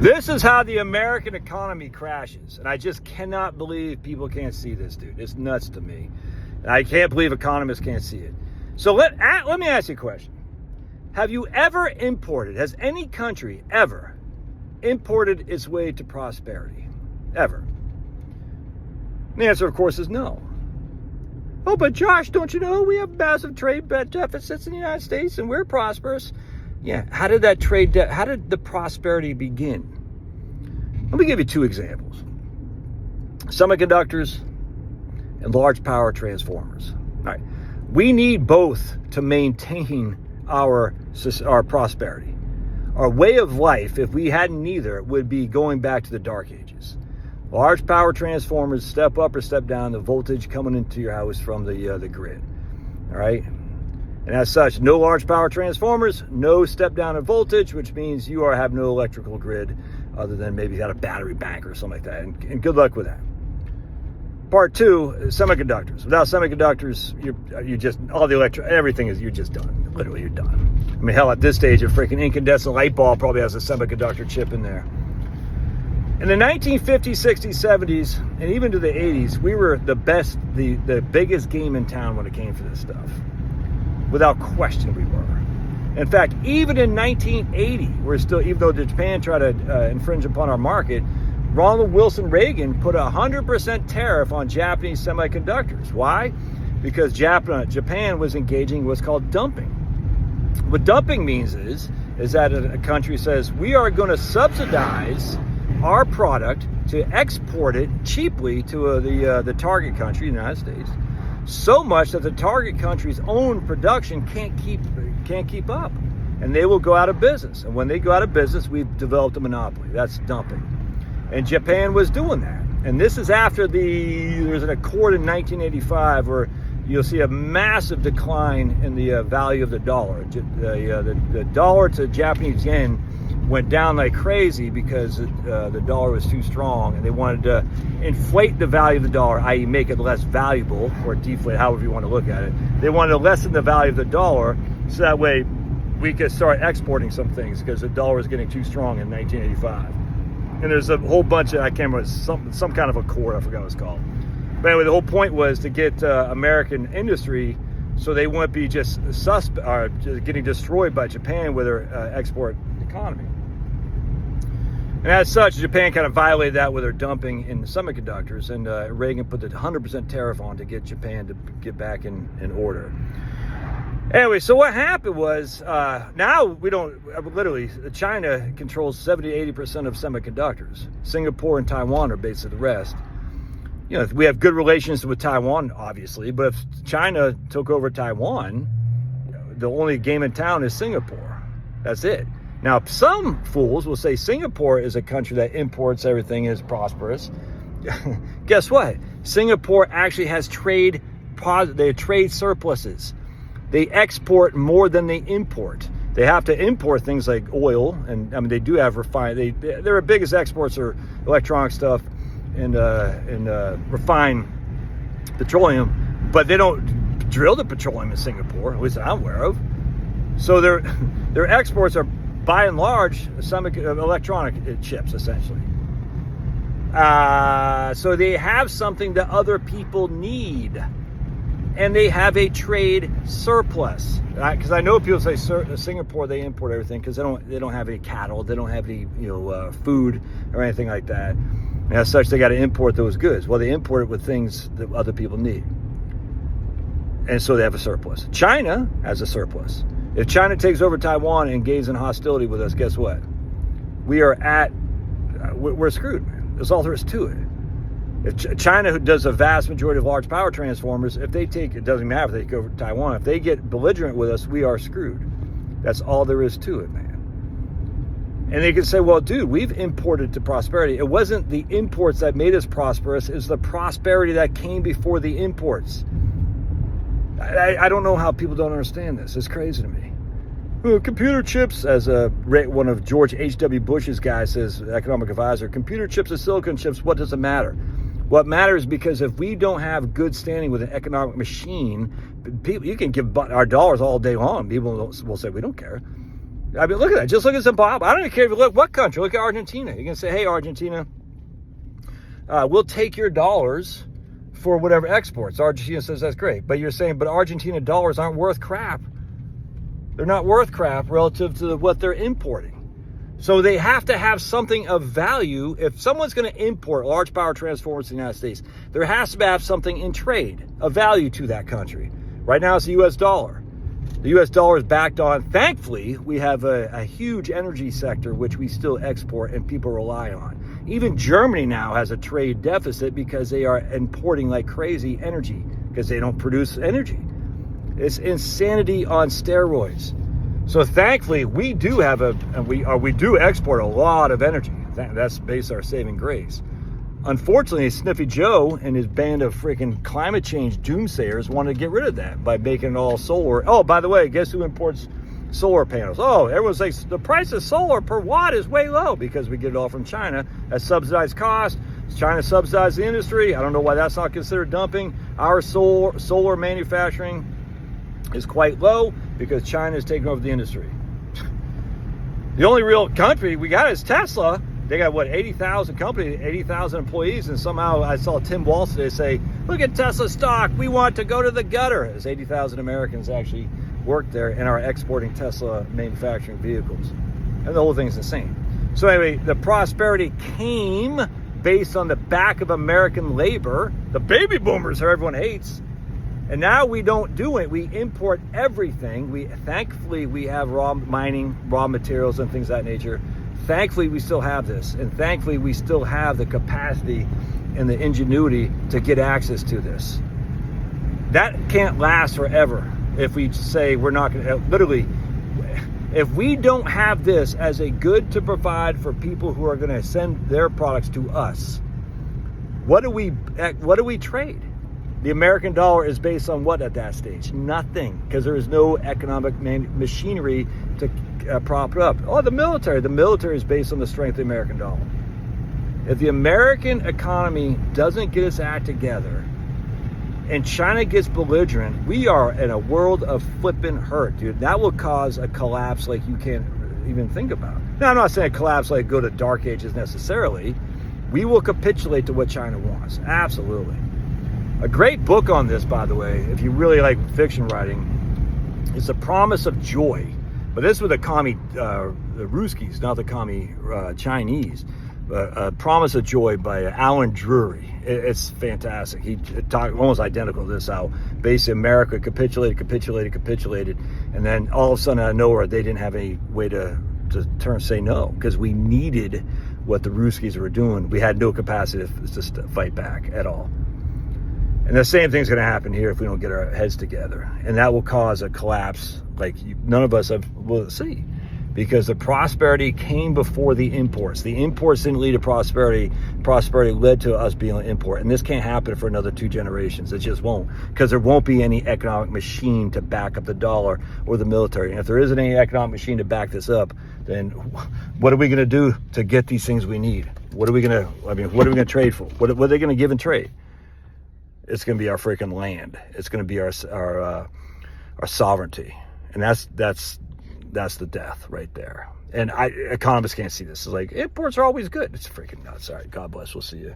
This is how the American economy crashes. And I just cannot believe people can't see this, dude. It's nuts to me. And I can't believe economists can't see it. So let me ask you a question. Have you ever imported, has any country ever imported its way to prosperity? Ever? And the answer, of course, is no. Oh, but Josh, don't you know we have massive trade deficits in the United States and we're prosperous? Yeah, how did the prosperity begin? Let me give you two examples. Semiconductors and large power transformers. All right. We need both to maintain our prosperity. Our way of life, if we had neither, would be going back to the dark ages. Large power transformers, step up or step down the voltage coming into your house from the grid. All right. And as such, no large power transformers, no step down in voltage, which means you have no electrical grid other than maybe you got a battery bank or something like that. And good luck with that. Part two, semiconductors. Without semiconductors, you just, everything is, you're just done. Literally, you're done. I mean, hell, at this stage, a freaking incandescent light bulb probably has a semiconductor chip in there. In the 1950s, 60s, 70s, and even to the 80s, we were the biggest game in town when it came to this stuff. Without question, we were. In fact, even in 1980, we're still, even though Japan tried to infringe upon our market, Ronald Wilson Reagan put 100% tariff on Japanese semiconductors. Why? Because Japan was engaging what's called dumping. What dumping means is that a country says, we are going to subsidize our product to export it cheaply to the target country, the United States, so much that the target country's own production can't keep up, and they will go out of business. And when they go out of business, we've developed a monopoly. That's dumping. And Japan was doing that. And this is after there's an accord in 1985 where you'll see a massive decline in the value of the dollar. The dollar to Japanese yen went down like crazy because the dollar was too strong, and they wanted to inflate the value of the dollar, i.e. make it less valuable, or deflate, however you want to look at it. They wanted to lessen the value of the dollar so that way we could start exporting some things because the dollar was getting too strong in 1985. And there's a whole bunch of, I can't remember, some kind of accord, I forgot what it's called. But anyway, the whole point was to get American industry so they wouldn't be just getting destroyed by Japan with their export economy. And as such, Japan kind of violated that with their dumping in semiconductors, and Reagan put the 100% tariff on to get Japan to get back in order. Anyway, so what happened was, now we don't, literally, China controls 70-80% of semiconductors. Singapore and Taiwan are basically the rest. You know, we have good relations with Taiwan, obviously, but if China took over Taiwan, the only game in town is Singapore. That's it. Now, some fools will say Singapore is a country that imports everything, is prosperous. Guess what? Singapore actually has trade surpluses. They export more than they import. They have to import things like oil, and I mean they do have their biggest exports are electronic stuff and refined petroleum, but they don't drill the petroleum in Singapore, at least I'm aware of. So their exports are by and large electronic chips, essentially. So they have something that other people need. And they have a trade surplus, because I know people say Singapore, they import everything because they don't have any cattle, they don't have any food or anything like that, and as such they got to import those goods. Well, they import it with things that other people need, and so they have a surplus. China has a surplus. If China takes over Taiwan and engages in hostility with us, guess what? We're screwed, man. That's all there is to it. If China, who does a vast majority of large power transformers, if they take, it doesn't matter if they take over Taiwan, if they get belligerent with us, we are screwed. That's all there is to it, man. And they can say, well, dude, we've imported to prosperity. It wasn't the imports that made us prosperous, it's the prosperity that came before the imports. I don't know how people don't understand this. It's crazy to me. Well, computer chips, as one of George H.W. Bush's guys says, economic advisor, computer chips and silicon chips, what does it matter? What matters, because if we don't have good standing with an economic machine, people, you can give our dollars all day long. People will say, we don't care. I mean, look at that. Just look at Zimbabwe. I don't even care if you look what country. Look at Argentina. You can say, hey, Argentina, we'll take your dollars for whatever exports. Argentina says that's great. But you're saying, but Argentina dollars aren't worth crap. They're not worth crap relative to what they're importing. So they have to have something of value. If someone's going to import large power transformers to the United States, there has to have something in trade of value to that country. Right now it's the U.S. dollar. The U.S. dollar is backed on. Thankfully, we have a huge energy sector, which we still export and people rely on. Even Germany now has a trade deficit because they are importing like crazy energy because they don't produce energy. It's insanity on steroids. So thankfully, we do have we do export a lot of energy. That's based on our saving grace. Unfortunately, Sniffy Joe and his band of freaking climate change doomsayers wanted to get rid of that by making it all solar. Oh, by the way, guess who imports solar panels? Oh, everyone's like, the price of solar per watt is way low because we get it all from China at subsidized cost. China subsidized the industry. I don't know why that's not considered dumping. Our solar manufacturing is quite low because China is taking over the industry. The only real country we got is Tesla. They got, 80,000 companies, 80,000 employees, and somehow I saw Tim Walsh today say, look at Tesla stock, we want to go to the gutter. There's 80,000 Americans actually work there and are exporting Tesla manufacturing vehicles. And the whole thing's insane. So anyway, the prosperity came based on the back of American labor, the baby boomers who everyone hates. And now we don't do it. We import everything. Thankfully, we have raw materials and things of that nature. Thankfully, we still have this. And thankfully, we still have the capacity and the ingenuity to get access to this. That can't last forever if we say we're not going to, literally, if we don't have this as a good to provide for people who are going to send their products to us, what do we trade? The American dollar is based on what at that stage? Nothing, because there is no economic machinery to prop it up. Oh, the military is based on the strength of the American dollar. If the American economy doesn't get its act together and China gets belligerent, we are in a world of flipping hurt, dude. That will cause a collapse like you can't even think about. Now, I'm not saying a collapse like go to dark ages necessarily. We will capitulate to what China wants. Absolutely. A great book on this, by the way, if you really like fiction writing, is The Promise of Joy. But this was the commie, the Ruskies, not the commie Chinese. Promise of Joy by Alan Drury. It's fantastic. He talked almost identical to this, how basically America capitulated. And then all of a sudden out of nowhere, they didn't have any way to say no, because we needed what the Ruskies were doing. We had no capacity to fight back at all. And the same thing's going to happen here if we don't get our heads together. And that will cause a collapse like none of us will see. Because the prosperity came before the imports. The imports didn't lead to prosperity. Prosperity led to us being an import. And this can't happen for another 2 generations. It just won't. Because there won't be any economic machine to back up the dollar or the military. And if there isn't any economic machine to back this up, then what are we going to do to get these things we need? What are we going to trade for? What are they going to give in trade? It's going to be our freaking land. It's going to be our sovereignty. And that's the death right there. And economists can't see this. It's like, imports are always good. It's freaking nuts. All right, God bless. We'll see you.